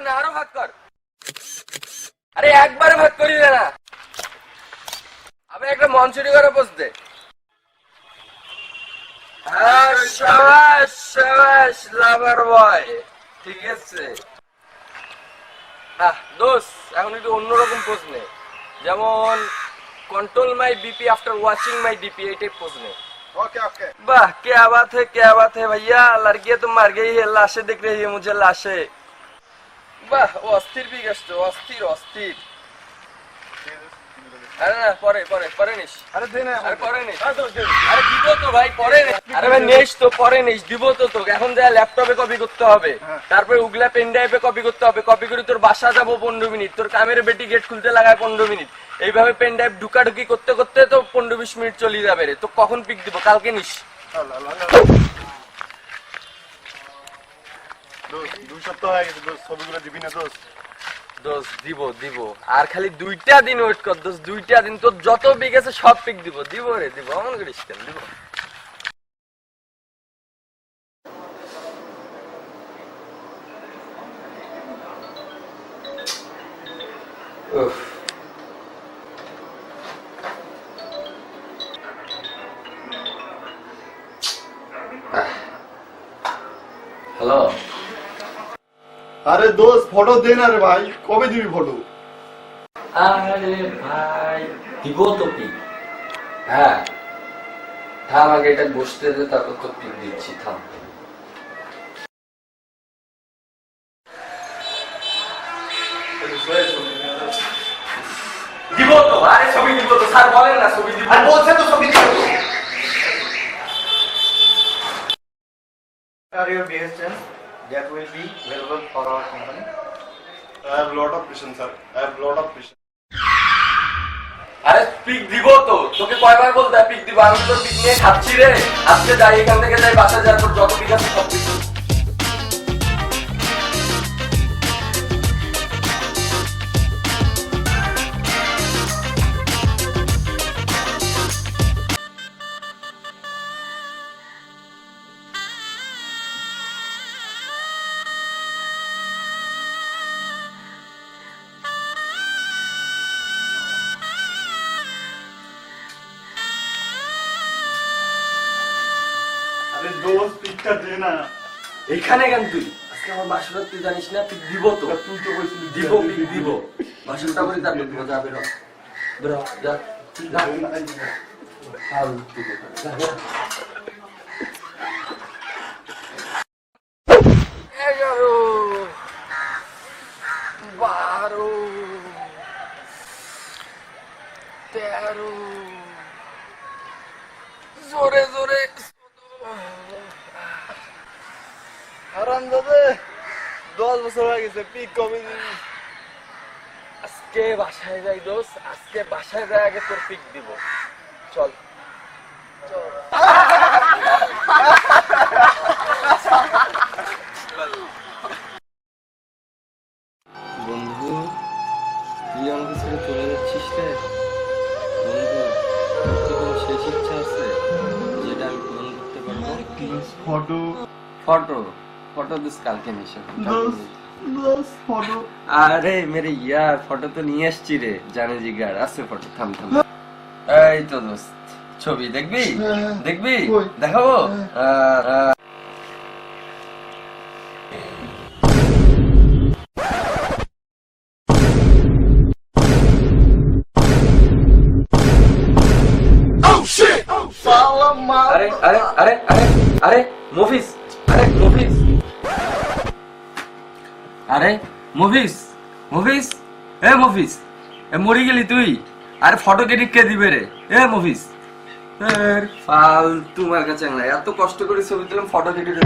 না আরো ভাগ কর। আরে একবারে ভাগ করি না, আমি একটা মঞ্চুরি করে পোস্ট দে। শাবাশ শাবাশ লাভার বয়, ঠিক আছে। দোস্ত এখন একটু অন্যরকম পোস্ট নে, যেমন control my BP after watching my DP, ये टाइप पोज ने। Okay okay. वाह क्या बात है भैया, लड़कियां तो मर गई है, लाशें दिख रही है मुझे, लाशें। वाह अस्थिर भी गस्ट, अस्थिर अस्थिर। अरे ना परे परे परे निश, अरे देना अरे परे निश, अरे दिबो तो भाई परे निश, अरे भाई नेश तो परे निश दिबो तो এখন যা ল্যাপটপে কপি করতে হবে, তারপরে উগলা পেন ড্রাইভে কপি করতে হবে, কপি করে তোর বাসা যাব 15 মিনিট, তোর কামের বেটি গেট খুলতে লাগায় 15 মিনিট, এইভাবে পেন ড্রাইভ ঢুকাঢুকি করতে করতে তো 15-20 মিনিট চলে যাবে রে। তো কখন পিক দিব, কালকে নিস। দোস্ত 2 সপ্তাহ হয়ে গেছে দোস্ত, ছবিগুলো দিবি না দোস্ত? দোস্ত দিব দিব, আর খালি 2টা দিন ওয়েট কর দোস্ত, 2টা দিন, তোর যত পিক আছে সব পিক দিব, দিব রে দিব, অমন করিস কেন, দিব। হ্যালো। আরে দোস্ত ফটো দে না রে ভাই, কবে দিবি ফটো? আরে ভাই দিব তো পিক, হ্যাঁ থাম, আগে এটা বসতে দে, তারপর তো পিক দিচ্ছি, থাম। দিব তো, আরে ছবি দিব তো, স্যার বলেন না ছবি দিব, আর বলছে তো ছবি দিব। Are your biggest chance that will be available for our company? I have lot of vision sir, I have lot of vision. আরে পিক দিব তো, তোকে কয়বার বলতে পিক দিব, আমি তো পিক নিয়ে খাচ্ছি রে। আজকে যাই, এখান থেকে যাই, বাসা যাওয়ার পর যত পিক আছে সব পিক। আরে দোস্ত পিকটা দে না। এখানে কেন তুই? আজকে আমার বাসুরা তুই জানিস না, পিক দিব তো। তুই তো কইছিলি দিব, পিক দিব। বাসুরটা করে যাবে, যা বেরো বেরো, যা যা। ফালতু কথা, যা। 11 12 13 জোরে জোরে। হারামজাদে 10 বছর হয়ে গেছে, পিক কবে দিবি? আজকে বাসায় যাই দোস্ত, আজকে বাসায় যাই, আগে তোর পিক দিব, চল। বন্ধু তুই আমাকে ছেড়ে চলে যাচ্ছিস রে বন্ধু, তোর কোনো শেষ ইচ্ছা আছে যেটা আমি পূরণ করতে পারবো? ফটো ফটো ফটো দিস কালকে নিশে। দোস্ত ফটো। আরে মেরে ইয়ার ফটো তো নিয়ে আসছি রে, জানে জিগার আছে ফটো, থাম থাম। এই তো দোস্ত ছবি দেখবি, দেখবি দেখাবো। আরে আরে আরে আরে আরে মুভিস, আরে মুভিস, আরে মুভিস মুভিস, এ মুভিস, এ মরি গেলি তুই? আরে ফটো এডিট কে দিবে রে? এ মুভিস, ফালতু মার কাছে এত কষ্ট করে ছবি তুললাম, ফটো এডিট